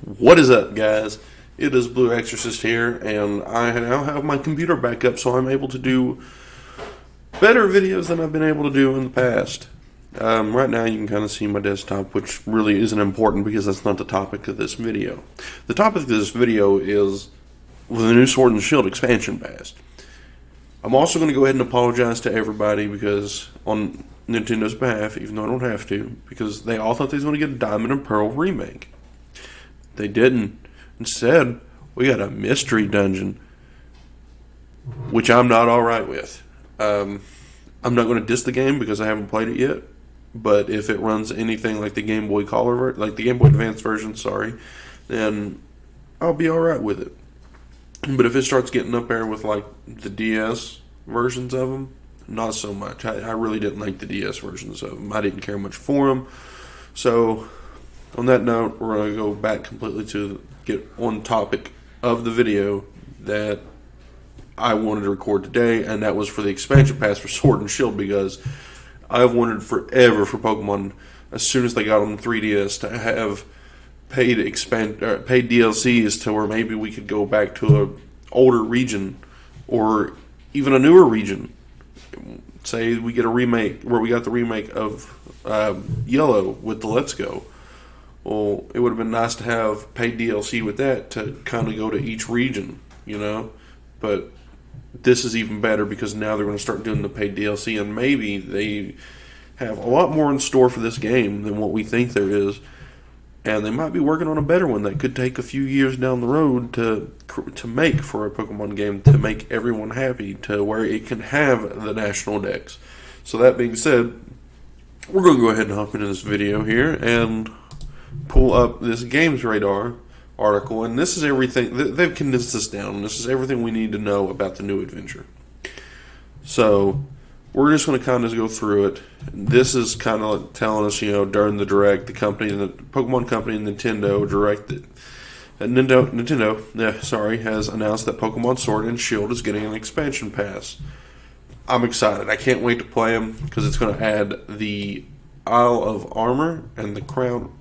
What is up, guys? It is Blue Exorcist here, and I now have my computer back up, so I'm able to do better videos than I've been able to do in the past. Right now, you can kind of see my desktop, which really isn't important because that's not the topic of this video. The topic of this video is the new Sword and Shield expansion pass. I'm also going to go ahead and apologize to everybody because on Nintendo's behalf, even though I don't have to, because they all thought they was going to get a Diamond and Pearl remake. They didn't. Instead, we got a mystery dungeon, which I'm not alright with. I'm not going to diss the game because I haven't played it yet, but if it runs anything like the Game Boy Color, like the Game Boy Advance version, then I'll be alright with it. But if it starts getting up there with like the DS versions of them, not so much. I really didn't like the DS versions of them. I didn't care much for them. So, on that note, we're going to go back completely to get on topic of the video that I wanted to record today, and that was for the expansion pass for Sword and Shield, because I've wanted forever for Pokemon, as soon as they got on 3DS, to have paid DLCs to where maybe we could go back to an older region or even a newer region. Say we get a remake where we got the remake of Yellow with the Let's Go. Well, it would have been nice to have paid DLC with that to kind of go to each region, you know. But this is even better because now they're going to start doing the paid DLC, and maybe they have a lot more in store for this game than what we think there is. And they might be working on a better one that could take a few years down the road to make for a Pokemon game, to make everyone happy, to where it can have the national dex. So that being said, we're going to go ahead and hop into this video here and pull up this Games Radar article. And this is everything. They've condensed this down. This is everything we need to know about the new adventure. So we're just going to kind of go through it. This is kind of telling us, during the Direct, the Pokemon company, Nintendo Direct, Nintendo has announced that Pokemon Sword and Shield is getting an expansion pass. I'm excited. I can't wait to play them because it's going to add the Isle of Armor and the Crown.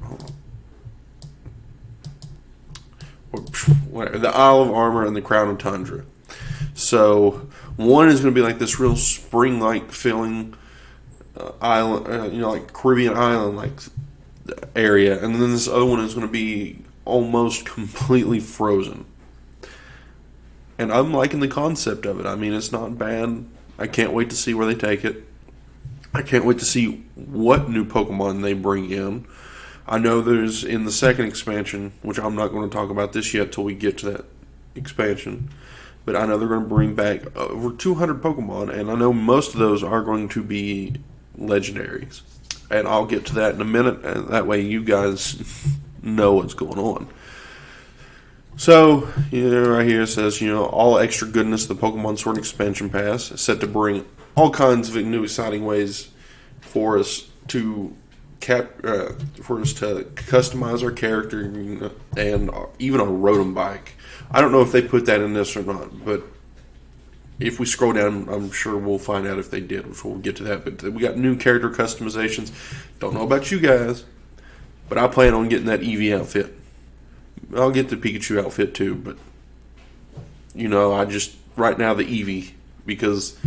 The Isle of Armor and the Crown of Tundra. So one is going to be like this real spring-like feeling island, like Caribbean island-like area, and then this other one is going to be almost completely frozen. And I'm liking the concept of it. I mean, it's not bad. I can't wait to see where they take it. I can't wait to see what new Pokemon they bring in. I know there's in the second expansion, which I'm not going to talk about this yet till we get to that expansion, but I know they're going to bring back over 200 Pokemon, and I know most of those are going to be legendaries. And I'll get to that in a minute, and that way you guys know what's going on. So, right here it says, all extra goodness, the Pokemon Sword expansion pass is set to bring all kinds of new exciting ways for us to customize our character and even a Rotom bike. I don't know if they put that in this or not, but if we scroll down, I'm sure we'll find out if they did, which we'll get to that. But we got new character customizations. Don't know about you guys, but I plan on getting that Eevee outfit. I'll get the Pikachu outfit too, but I just right now the Eevee, because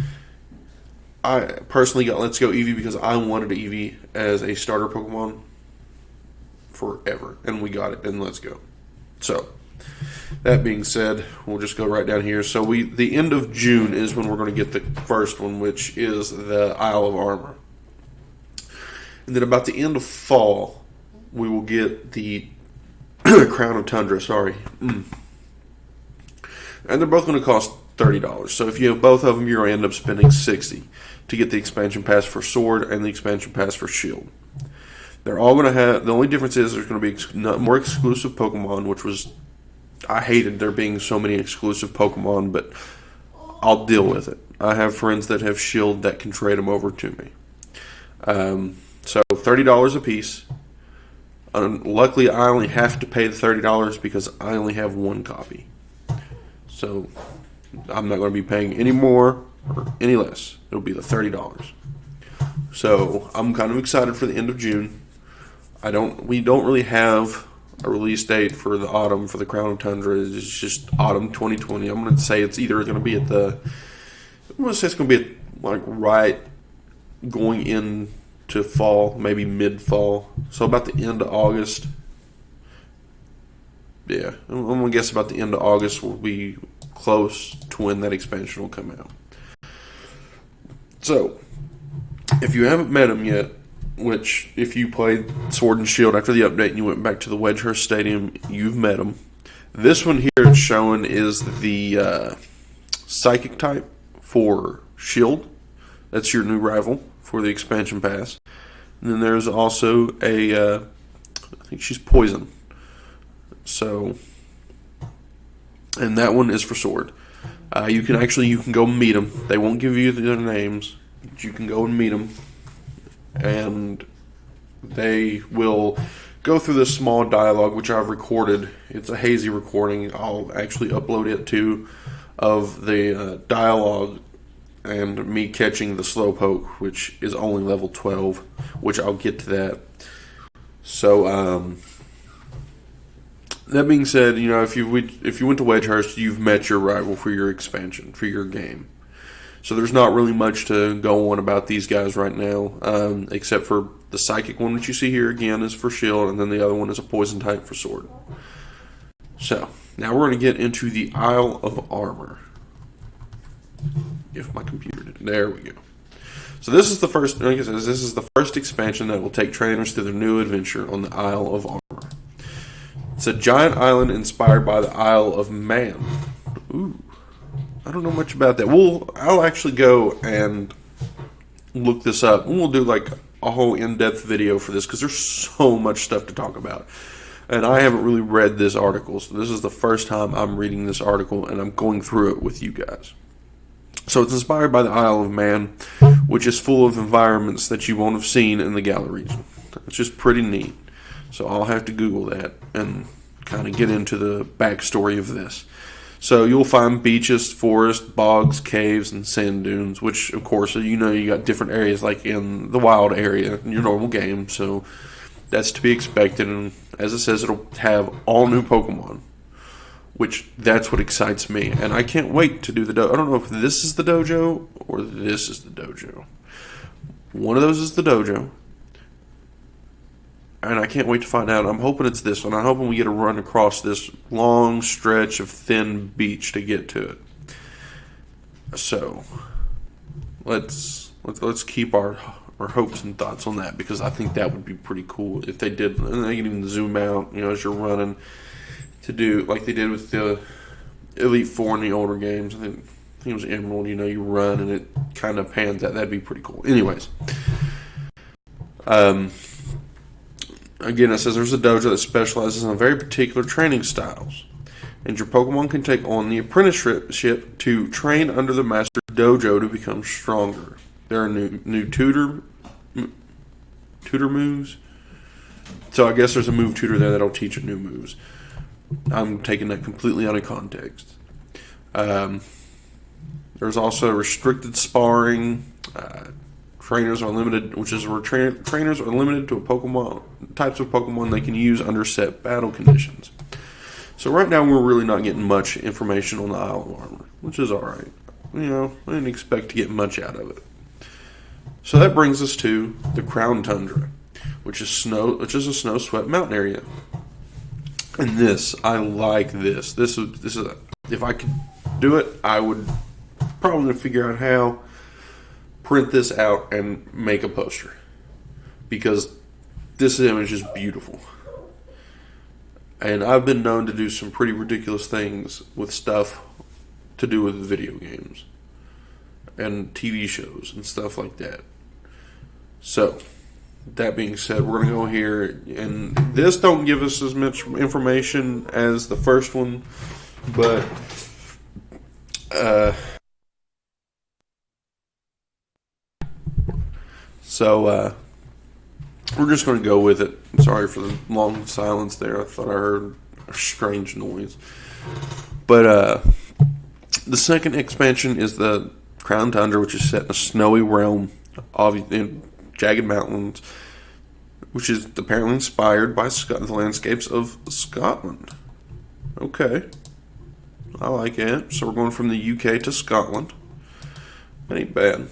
I personally got Let's Go Eevee because I wanted Eevee as a starter Pokemon forever, and we got it in Let's Go. So that being said, we'll just go right down here. So the end of June is when we're going to get the first one, which is the Isle of Armor. And then about the end of fall, we will get the Crown of Tundra, And they're both going to cost $30. So if you have both of them, you're going to end up spending $60 to get the expansion pass for Sword and the expansion pass for Shield. They're all going to have, the only difference is there's going to be more exclusive Pokemon, which was, I hated there being so many exclusive Pokemon, but I'll deal with it. I have friends that have Shield that can trade them over to me. So $30 a piece. Luckily, I only have to pay the $30 because I only have one copy. So I'm not going to be paying any more or any less. It'll be the $30. So I'm kind of excited for the end of June. We don't really have a release date for the autumn for the Crown of Tundra is just autumn 2020. I'm going to say it's either going to be at the, I'm going to say it's going to be at, like, right going into fall, maybe mid-fall. So about the end of August. Yeah, I'm going to guess about the end of August will be close to when that expansion will come out. So, if you haven't met him yet, which if you played Sword and Shield after the update and you went back to the Wedgehurst Stadium, you've met him. This one here it's showing is the Psychic type for Shield. That's your new rival for the expansion pass. And then there's also I think she's Poison. So, and that one is for Sword. You can go meet them. They won't give you their names, but you can go and meet them, and they will go through this small dialogue which I've recorded. It's a hazy recording. I'll actually upload it too, of the dialogue and me catching the Slowpoke, which is only level 12, which I'll get to that. So, that being said, you know, if you went to Wedgehurst, you've met your rival for your expansion, for your game. So there's not really much to go on about these guys right now, except for the Psychic one, which you see here again is for Shield, and then the other one is a Poison type for Sword. So, now we're going to get into the Isle of Armor. If my computer did. There we go. So this is the first, like I said, this is the first expansion that will take trainers to their new adventure on the Isle of Armor. It's a giant island inspired by the Isle of Man. Ooh, I don't know much about that. I'll actually go and look this up. And we'll do like a whole in-depth video for this because there's so much stuff to talk about. And I haven't really read this article, so this is the first time I'm reading this article and I'm going through it with you guys. So it's inspired by the Isle of Man, which is full of environments that you won't have seen in the Galar region. It's just pretty neat. So I'll have to Google that and kind of get into the backstory of this. So you'll find beaches, forests, bogs, caves, and sand dunes, which, of course, you got different areas like in the wild area in your normal game. So that's to be expected. And as it says, it'll have all new Pokemon, which that's what excites me. And I can't wait to do the dojo. I don't know if this is the dojo or this is the dojo. One of those is the dojo. And I can't wait to find out. I'm hoping it's this one. I'm hoping we get a run across this long stretch of thin beach to get to it. So, let's keep our hopes and thoughts on that, because I think that would be pretty cool if they did. And they can even zoom out, as you're running, to do like they did with the Elite Four in the older games. I think it was Emerald. You run and it kind of pans out. That'd be pretty cool. Anyways, again, it says there's a dojo that specializes in very particular training styles, and your Pokemon can take on the apprenticeship to train under the master dojo to become stronger. There are new tutor moves, so I guess there's a move tutor there that'll teach you new moves. I'm taking that completely out of context. There's also restricted sparring. Trainers are limited, which is where trainers are limited to types of Pokemon they can use under set battle conditions. So right now we're really not getting much information on the Isle of Armor, which is alright. I didn't expect to get much out of it. So that brings us to the Crown Tundra, which is a snow-swept mountain area. And I like this. This is if I could do it, I would probably figure out how. Print this out and make a poster, because this image is beautiful. And I've been known to do some pretty ridiculous things with stuff to do with video games and TV shows and stuff like that. So, that being said, we're going to go here, and this don't give us as much information as the first one, but So, we're just going to go with it. Sorry for the long silence there. I thought I heard a strange noise. But, the second expansion is the Crown Tundra, which is set in a snowy realm in jagged mountains which is apparently inspired by the landscapes of Scotland. Okay. I like it. So we're going from the UK to Scotland. That ain't bad.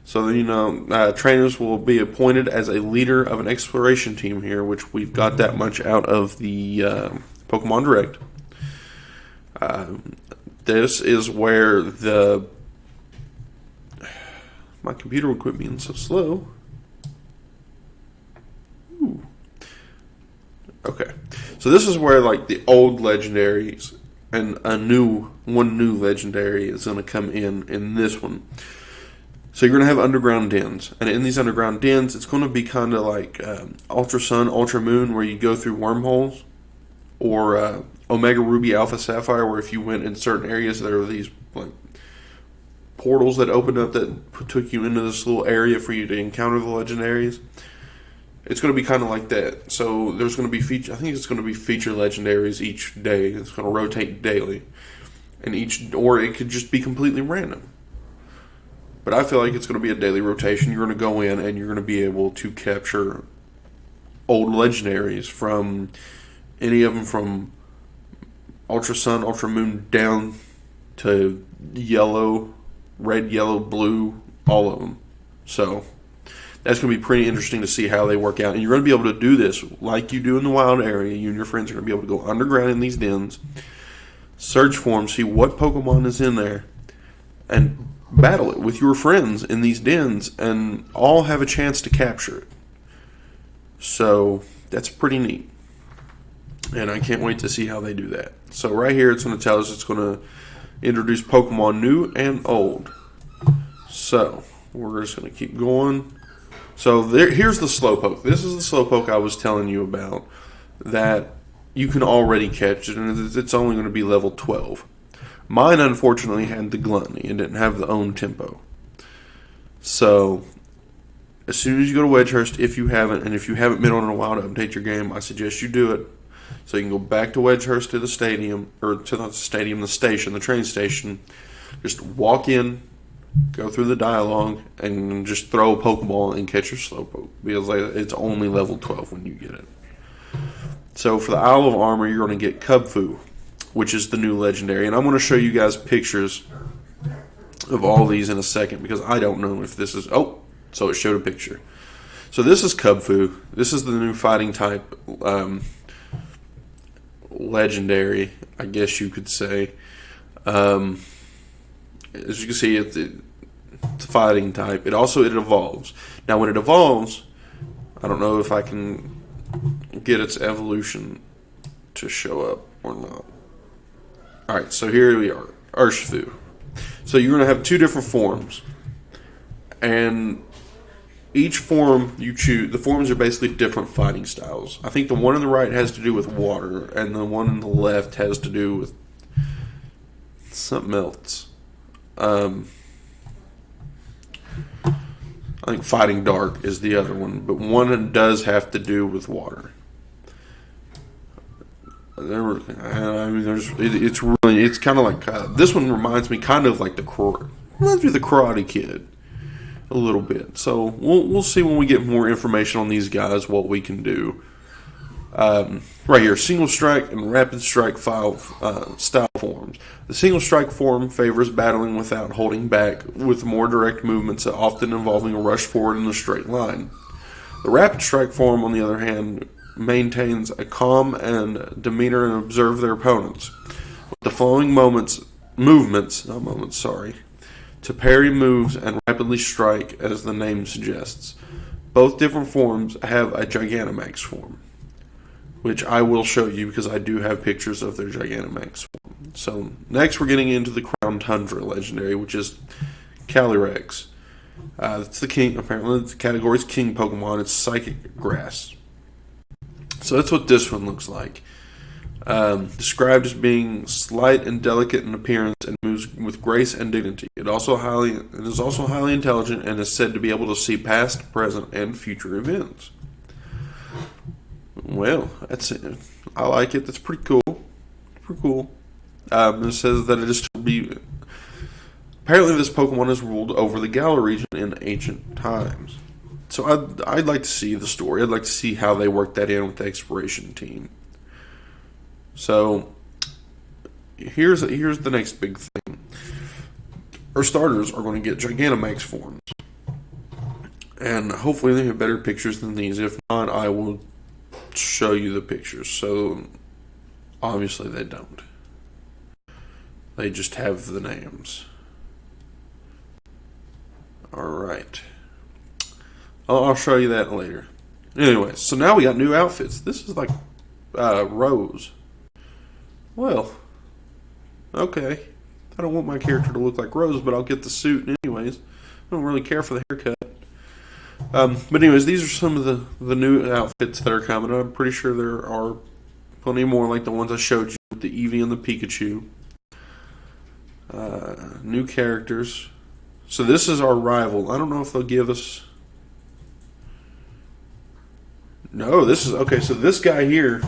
So, trainers will be appointed as a leader of an exploration team here, which we've got that much out of the Pokemon Direct. This is where my computer will quit being so slow. Ooh. Okay. So this is where, like, the old legendaries and one new legendary is going to come in this one. So you're going to have underground dens. And in these underground dens, it's going to be kind of like Ultra Sun, Ultra Moon, where you go through wormholes. Or Omega Ruby, Alpha Sapphire, where if you went in certain areas, there were these like portals that opened up that took you into this little area for you to encounter the legendaries. It's going to be kind of like that. So there's going to be I think it's going to be feature legendaries each day. It's going to rotate daily, or it could just be completely random. But I feel like it's going to be a daily rotation. You're going to go in and you're going to be able to capture old legendaries from any of them from Ultra Sun, Ultra Moon down to yellow, red, yellow, blue, all of them. So that's going to be pretty interesting to see how they work out. And you're going to be able to do this like you do in the wild area. You and your friends are going to be able to go underground in these dens, search for them, see what Pokemon is in there, and battle it with your friends in these dens and all have a chance to capture it. So that's pretty neat. And I can't wait to see how they do that. So right here it's going to tell us it's going to introduce Pokemon new and old. So we're just going to keep going. So here's the Slowpoke. This is the Slowpoke I was telling you about that you can already catch, and it's only going to be level 12. Mine, unfortunately, had the Gluttony and didn't have the own tempo. So, as soon as you go to Wedgehurst, if you haven't been on in a while to update your game, I suggest you do it. So you can go back to Wedgehurst to the stadium, or to the stadium, the station, the train station. Just walk in, go through the dialogue, and just throw a Pokeball and catch your Slowpoke. Because it's only level 12 when you get it. So for the Isle of Armor, you're going to get Kubfu, which is the new legendary. And I'm going to show you guys pictures of all these in a second, because I don't know if this is... Oh, so it showed a picture. So this is Kubfu. This is the new fighting type legendary, I guess you could say. As you can see, it's a fighting type. It evolves. Now, when it evolves, I don't know if I can get its evolution to show up or not. Alright, so here we are. Urshifu. So you're going to have two different forms. And each form you choose, the forms are basically different fighting styles. I think the one on the right has to do with water, and the one on the left has to do with something else. I think Fighting Dark is the other one, but one does have to do with water. It's kind of like this one reminds me kind of like the Karate Kid a little bit. So we'll see when we get more information on these guys what we can do. Right here, Single Strike and Rapid Strike style forms. The Single Strike form favors battling without holding back, with more direct movements, often involving a rush forward in a straight line. The Rapid Strike form, on the other hand, maintains a calm and demeanor and observe their opponents, with the flowing movements, to parry moves and rapidly strike, as the name suggests. Both different forms have a Gigantamax form, which I will show you because I do have pictures of their Gigantamax form. So next we're getting into the Crown Tundra legendary, which is Calyrex. It's the king, apparently the category's king Pokemon. It's Psychic Grass. So that's what this one looks like. Described as being slight and delicate in appearance and moves with grace and dignity. It is also highly intelligent and is said to be able to see past, present, and future events. Well, that's it. I like it. That's pretty cool. Pretty cool. It says that it is to be... Apparently this Pokemon has ruled over the Galar region in ancient times. So I'd like to see the story. I'd like to see how they work that in with the exploration team. So here's the next big thing. Our starters are going to get Gigantamax forms. And hopefully they have better pictures than these. If not, I will show you the pictures. So obviously they don't. They just have the names. Alright. I'll show you that later. Anyway, so now we got new outfits. This is like Rose. Well, okay. I don't want my character to look like Rose, but I'll get the suit anyways. I don't really care for the haircut. But anyways, these are some of the new outfits that are coming. I'm pretty sure there are plenty more like the ones I showed you with the Eevee and the Pikachu. New characters. So this is our rival. I don't know if they'll give us... No, this is... Okay, so this guy here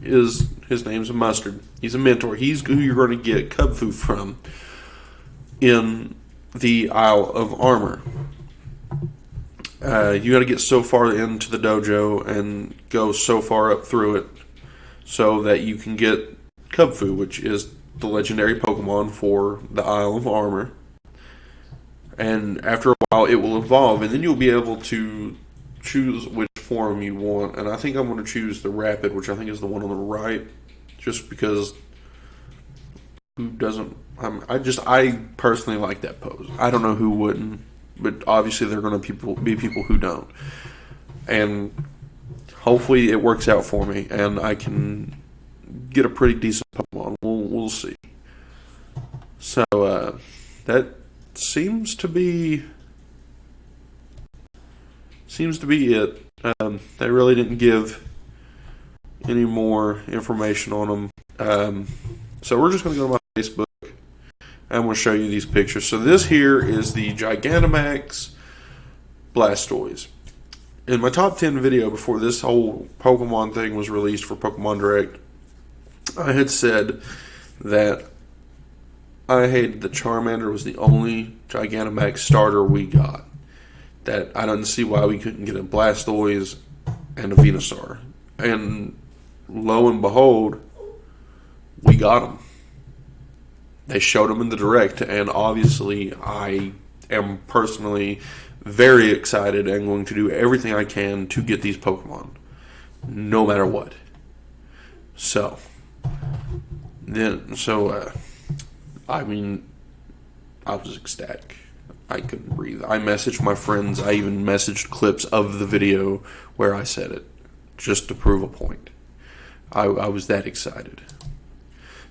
is... His name's Mustard. He's a mentor. He's who you're going to get Kubfu from in the Isle of Armor. You got to get so far into the dojo and go so far up through it so that you can get Kubfu, which is the legendary Pokemon for the Isle of Armor. And after a while, it will evolve, and then you'll be able to choose which form you want. And I think I'm going to choose the Rapid, which I think is the one on the right, just because who doesn't? I personally like that pose. I don't know who wouldn't, but obviously there are going to be people who don't. And hopefully it works out for me, and I can get a pretty decent Pokemon. We'll see. So that seems to be it. They really didn't give any more information on them. So we're just going to go to my Facebook, and I'm going to show you these pictures. So this here is the Gigantamax Blastoise. In my top 10 video before this whole Pokemon thing was released for Pokemon Direct, I had said that I hated that Charmander was the only Gigantamax starter we got. That I didn't see why we couldn't get a Blastoise and a Venusaur. And lo and behold, we got them. They showed them in the Direct, and obviously I am personally very excited and going to do everything I can to get these Pokemon, no matter what. So, I was ecstatic. I couldn't breathe. I messaged my friends. I even messaged clips of the video where I said it, just to prove a point. I was that excited.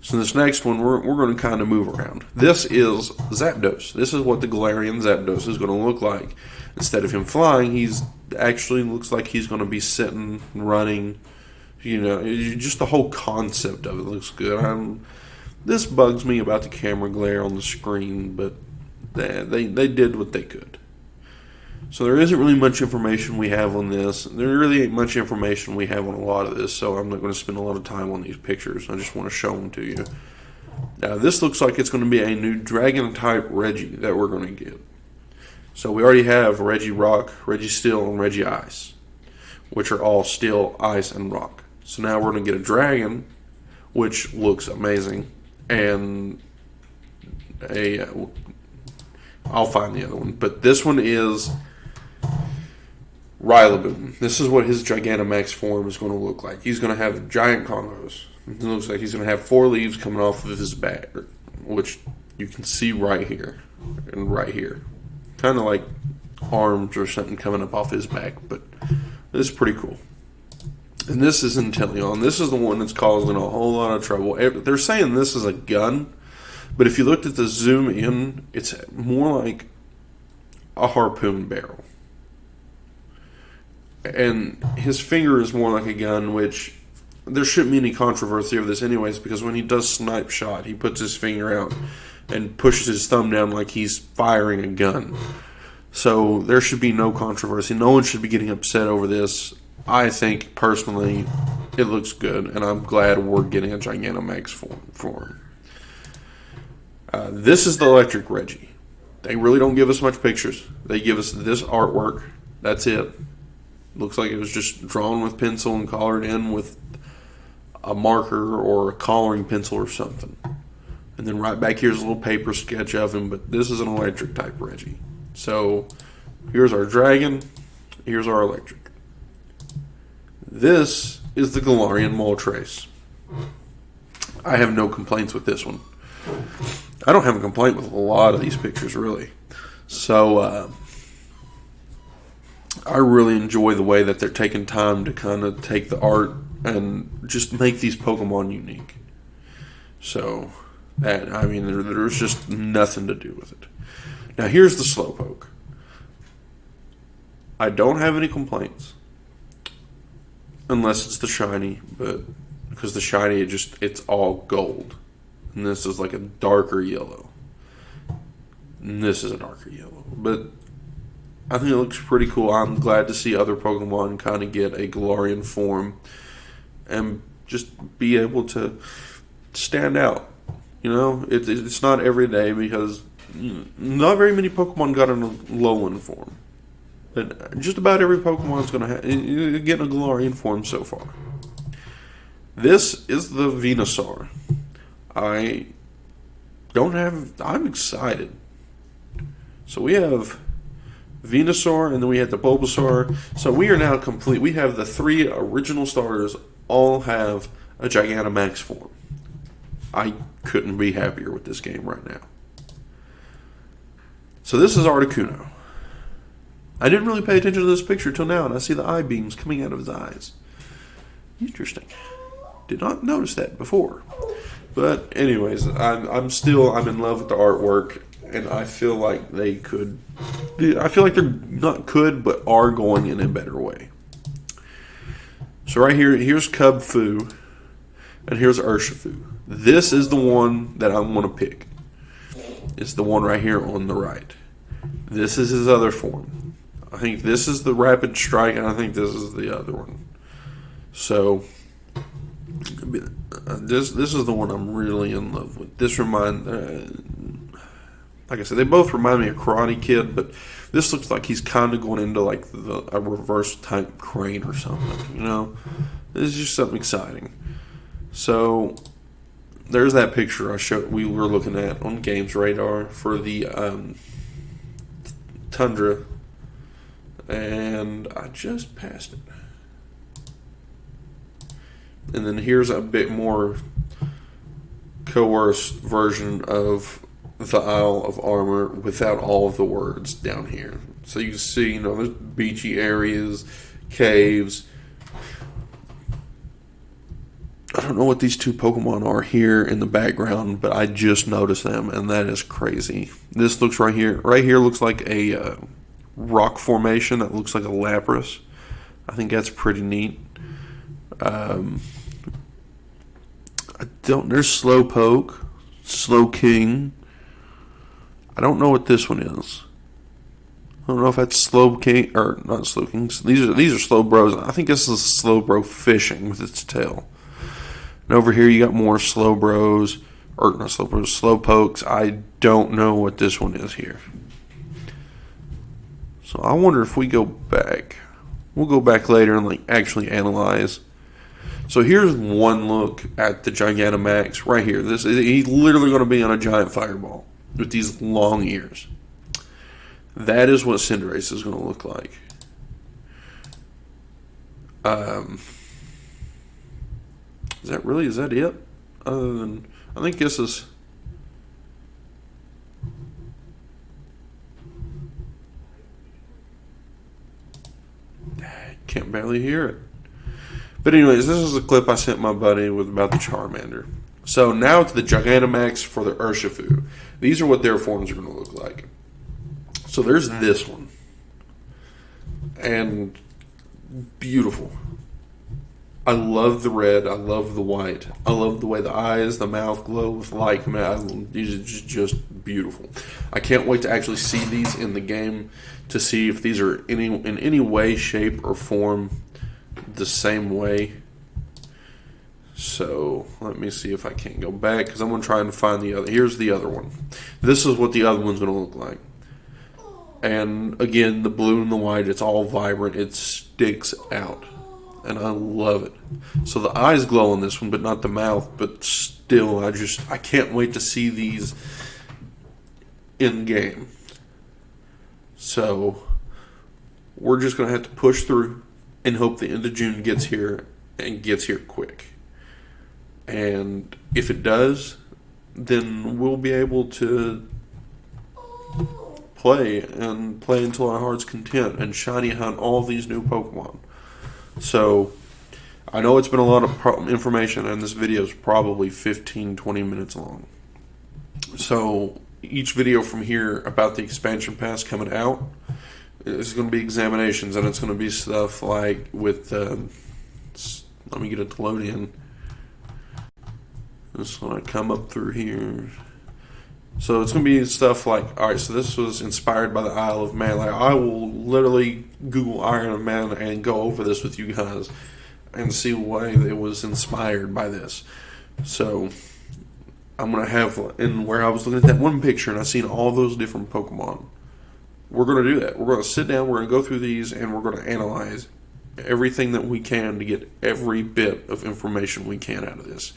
So this next one, we're going to kind of move around. This is Zapdos. This is what the Galarian Zapdos is going to look like. Instead of him flying, he's actually looks like he's going to be sitting, running. You know, just the whole concept of it looks good. This bugs me about the camera glare on the screen, but they did what they could. So there isn't really much information we have on this. There really ain't much information we have on a lot of this, so I'm not going to spend a lot of time on these pictures. I just want to show them to you. This looks like it's going to be a new Dragon-type Reggie that we're going to get. So we already have Reggie Rock, Reggie Steel, and Reggie Ice, which are all Steel, Ice, and Rock. So now we're going to get a Dragon, which looks amazing, and I'll find the other one. But this one is Rillaboom. This is what his Gigantamax form is going to look like. He's going to have giant combos. It looks like he's going to have 4 leaves coming off of his back, which you can see right here and right here. Kind of like arms or something coming up off his back, but this is pretty cool. And this is Inteleon. This is the one that's causing a whole lot of trouble. They're saying this is a gun, but if you looked at the zoom in, it's more like a harpoon barrel. And his finger is more like a gun, which there shouldn't be any controversy over this anyways, because when he does snipe shot, he puts his finger out and pushes his thumb down like he's firing a gun. So there should be no controversy. No one should be getting upset over this. I think, personally, it looks good, and I'm glad we're getting a Gigantamax form. This is the Electric Reggie. They really don't give us much pictures. They give us this artwork, That's it. Looks like it was just drawn with pencil and colored in with a marker or a coloring pencil or something. And then right back here's a little paper sketch of him, but this is an electric type Reggie. So here's our dragon, here's our electric. This is the Galarian Moltres. I have no complaints with this one. I don't have a complaint with a lot of these pictures, really. So I really enjoy the way that they're taking time to kind of take the art and just make these Pokemon unique. So, there's just nothing to do with it. Now, here's the Slowpoke. I don't have any complaints. Unless it's the shiny, but because the shiny, it's all gold. And this is like a darker yellow. And this is a darker yellow. But I think it looks pretty cool. I'm glad to see other Pokemon kind of get a Galarian form and just be able to stand out. You know, it's not every day because not very many Pokemon got in a Alolan form. But just about every Pokemon is going to get a Galarian form so far. This is the Venusaur. I'm excited. So we have Venusaur, and then we have the Bulbasaur. So we are now complete. We have the 3 original starters all have a Gigantamax form. I couldn't be happier with this game right now. So this is Articuno. I didn't really pay attention to this picture till now, and I see the eye beams coming out of his eyes. Interesting. Did not notice that before. But anyways, I'm in love with the artwork, and I feel like they could. I feel like they're not could, but are going in a better way. So right here's Cub Fu, and here's Urshifu. This is the one that I want to pick. It's the one right here on the right. This is his other form. I think this is the Rapid Strike, and I think this is the other one. So this is the one I'm really in love with. This like I said, they both remind me of Karate Kid, but this looks like he's kind of going into like a reverse type crane or something. You know, this is just something exciting. So there's that picture we were looking at on Games Radar for the Tundra, and I just passed it. And then here's a bit more coerced version of the Isle of Armor without all of the words down here. So you can see, there's beachy areas, caves. I don't know what these 2 Pokemon are here in the background, but I just noticed them, and that is crazy. This looks right here looks like a rock formation that looks like a Lapras. I think that's pretty neat. There's Slowpoke, Slowking. I don't know what this one is. I don't know if that's Slowking or not Slowking. These are Slowbros. I think this is Slowbro fishing with its tail. And over here you got more Slowbros, or not Slowbros, Slowpokes. I don't know what this one is here. So I wonder if we go back. We'll go back later and actually analyze. So here's one look at the Gigantamax right here. He's literally going to be on a giant fireball with these long ears. That is what Cinderace is going to look like. Is that it? Other than, I think this is. Can't barely hear it. But anyways, this is a clip I sent my buddy about the Charmander. So now to the Gigantamax for the Urshifu. These are what their forms are going to look like. So there's this one. And beautiful. I love the red. I love the white. I love the way the eyes, the mouth glow with light. These are just beautiful. I can't wait to actually see these in the game to see if these are in any way, shape, or form the same way. So let me see if I can't go back because I'm going to try and find the other. Here's the other one. This is what the other one's going to look like. And again, the blue and the white, it's all vibrant. It sticks out. And I love it. So the eyes glow on this one, but not the mouth. But still, I can't wait to see these in game. So we're just going to have to push through and hope the end of June gets here and gets here quick. And if it does, then we'll be able to play until our heart's content and shiny hunt all these new Pokemon. So I know it's been a lot of information, and this video is probably 15-20 minutes long. So each video from here about the expansion pass coming out is going to be examinations, and it's going to be stuff like with let me get it to load in. Just want to come up through here. So it's going to be stuff like, alright, so this was inspired by the Isle of Man. Like, I will literally Google Isle of Man and go over this with you guys and see why it was inspired by this. So I'm going to have, and where I was looking at that one picture and I seen all those different Pokemon, we're going to do that. We're going to sit down, we're going to go through these, and we're going to analyze everything that we can to get every bit of information we can out of this.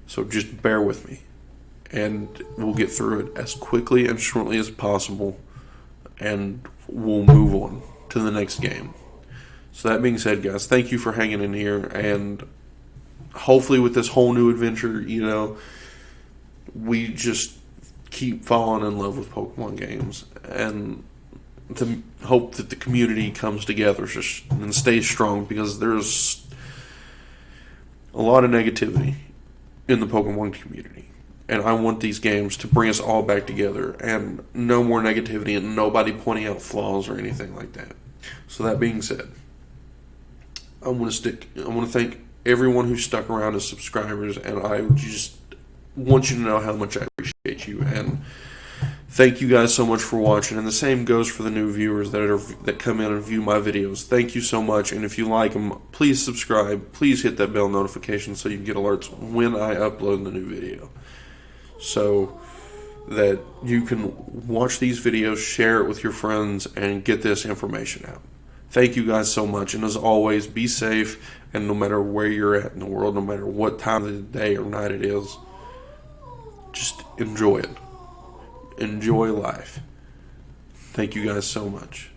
So just bear with me, and we'll get through it as quickly and shortly as possible, and we'll move on to the next game. So that being said, guys, thank you for hanging in here, and hopefully with this whole new adventure, we just keep falling in love with Pokemon games, and to hope that the community comes together and stays strong, because there's a lot of negativity in the Pokemon community, and I want these games to bring us all back together, and no more negativity and nobody pointing out flaws or anything like that. So that being said, I want to thank everyone who stuck around as subscribers, and I just want you to know how much I appreciate you, and thank you guys so much for watching. And the same goes for the new viewers that come in and view my videos. Thank you so much, and if you like them, please subscribe. Please hit that bell notification so you can get alerts when I upload the new video, so that you can watch these videos, share it with your friends, and get this information out. Thank you guys so much, and as always, be safe, and no matter where you're at in the world, no matter what time of the day or night it is, just enjoy it. Enjoy life. Thank you guys so much.